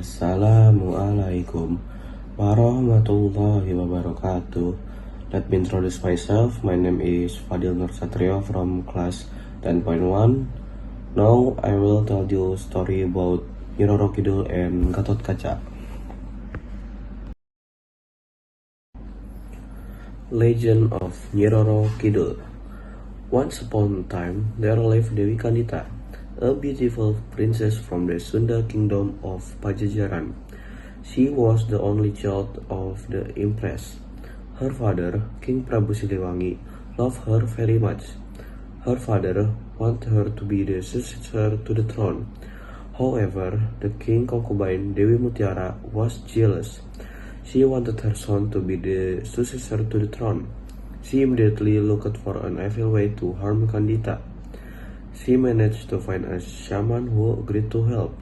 Assalamualaikum warahmatullahi wabarakatuh. Let me introduce myself. My name is Fadil Nur Satrio from class 10.1. Now I will tell you a story about Nyi Roro Kidul and Gatot Kaca. Legend of Nyi Roro Kidul. Once upon a time, there lived Dewi Kandita, a beautiful princess from the Sunda kingdom of Pajajaran. She was the only child of the empress. Her father, King Prabu Siliwangi, loved her very much. Her father wanted her to be the successor to the throne. However, the king concubine Dewi Mutiara was jealous. She wanted her son to be the successor to the throne. She immediately looked for an evil way to harm Kandita. She managed to find a shaman who agreed to help.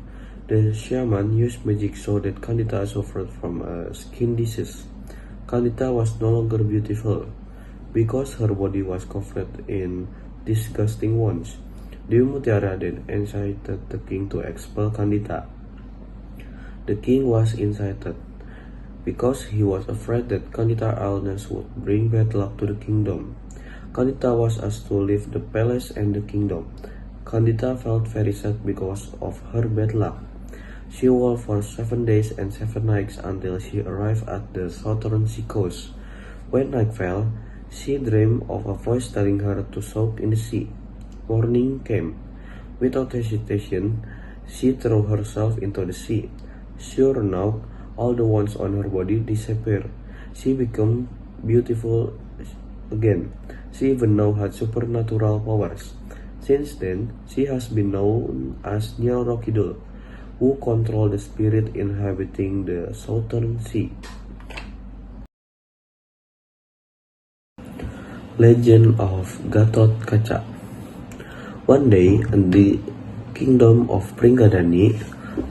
The shaman used magic so that Kandita suffered from a skin disease. Kandita was no longer beautiful because her body was covered in disgusting wounds. Dewi Mutiara then incited the king to expel Kandita. The king was incited because he was afraid that Kandita's illness would bring bad luck to the kingdom. Kandita was asked to leave the palace and the kingdom. Kandita felt very sad because of her bad luck. She walked for 7 days and 7 nights until she arrived at the southern sea coast. When night fell, she dreamed of a voice telling her to soak in the sea. Morning came. Without hesitation, she threw herself into the sea. Sure enough, all the wounds on her body disappeared. She became beautiful again. She even now had supernatural powers. Since then, she has been known as Nyi Roro Kidul, who control the spirit inhabiting the southern sea. Legend of Gatot Kaca. One day, in the kingdom of Pringgadani,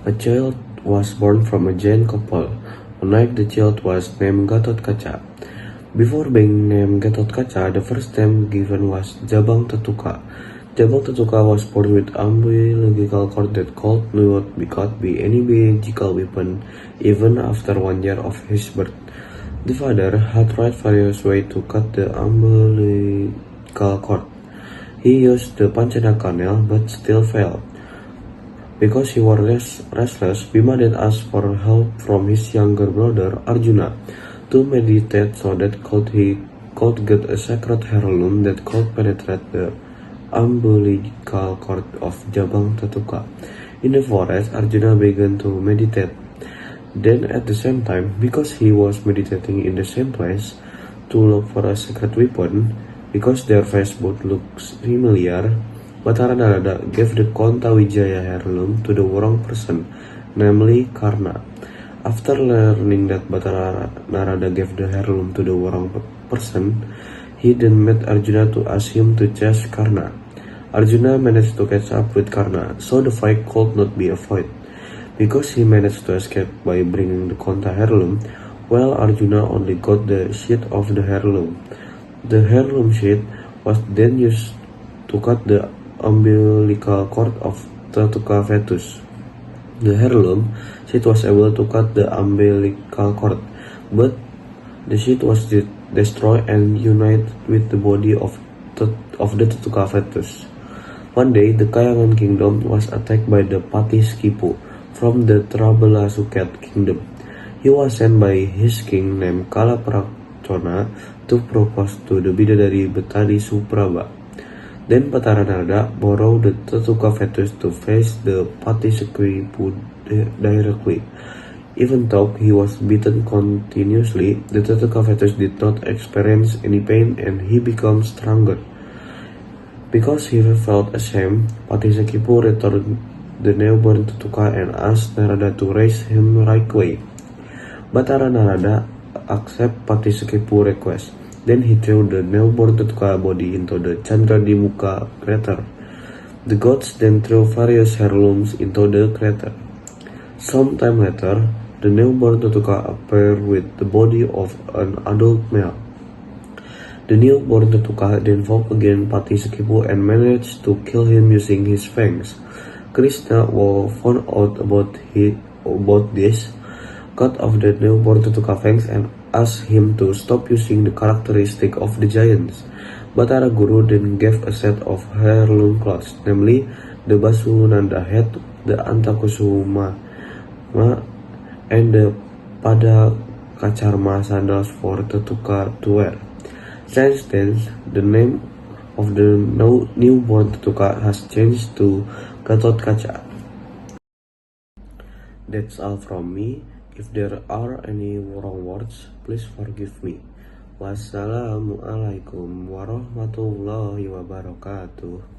a child was born from a giant couple. One night, the child was named Gatot Kaca. Before being named Gatot Kaca, the first name given was Jabang Tetuka. Jabang Tetuka was born with umbilical cord that could not be cut by any magical weapon even after 1 year of his birth. The father had tried various ways to cut the umbilical cord. He used the Panchanaka nail but still failed. Because he was restless, Bhima then asked for help from his younger brother Arjuna to meditate so that he could get a sacred heirloom that could penetrate the umbilical cord of Jabang Tetuka. In the forest, Arjuna began to meditate. Then at the same time, because he was meditating in the same place to look for a sacred weapon, because their face both looks familiar, Batara Narada gave the Konta Wijaya heirloom to the wrong person, namely Karna. After learning that Batara Narada gave the heirloom to the wrong person, he then met Arjuna to ask him to chase Karna. Arjuna managed to catch up with Karna, so the fight could not be avoided. Because he managed to escape by bringing the Konta heirloom, while Arjuna only got the sheath of the heirloom. The heirloom sheath was then used to cut the umbilical cord of Tetuka fetus. The heirloom sheath was able to cut the umbilical cord, but the sheath was destroyed and united with the body of the Tetuka fetus. One day, the Kayangan kingdom was attacked by the Patiskipu from the Trabalasuket kingdom. He was sent by his king named Kalaprakcona to propose to the bidadari Betari Supraba. Then Batara Narada borrowed the Tetuka fetus to face the Patiskipu directly. Even though he was beaten continuously, the Tetuka fetus did not experience any pain and he became stronger. Because he felt ashamed, Patiskipu returned the newborn Tetuka and asked Narada to raise him right way. Batara Narada accepted Patiskipu's request. Then he threw the newborn Tetuka body into the Chandradimuka crater. The gods then threw various heirlooms into the crater. Some time later, the newborn Tetuka appeared with the body of an adult male. The newborn Tetuka then fought against Patiskipu and managed to kill him using his fangs. Krishna found out about about this, cut off the newborn Tutuka fangs and asked him to stop using the characteristic of the giants. Batara Guru then gave a set of heirloom clothes, namely the Basunanda hat, the Antakusuma, and the Pada Kacharma sandals for Tutuka to wear. Since then, the name of the newborn Tutuka has changed to Gatot Kaca. That's all from me. If there are any wrong words, please forgive me. Wassalamualaikum warahmatullahi wabarakatuh.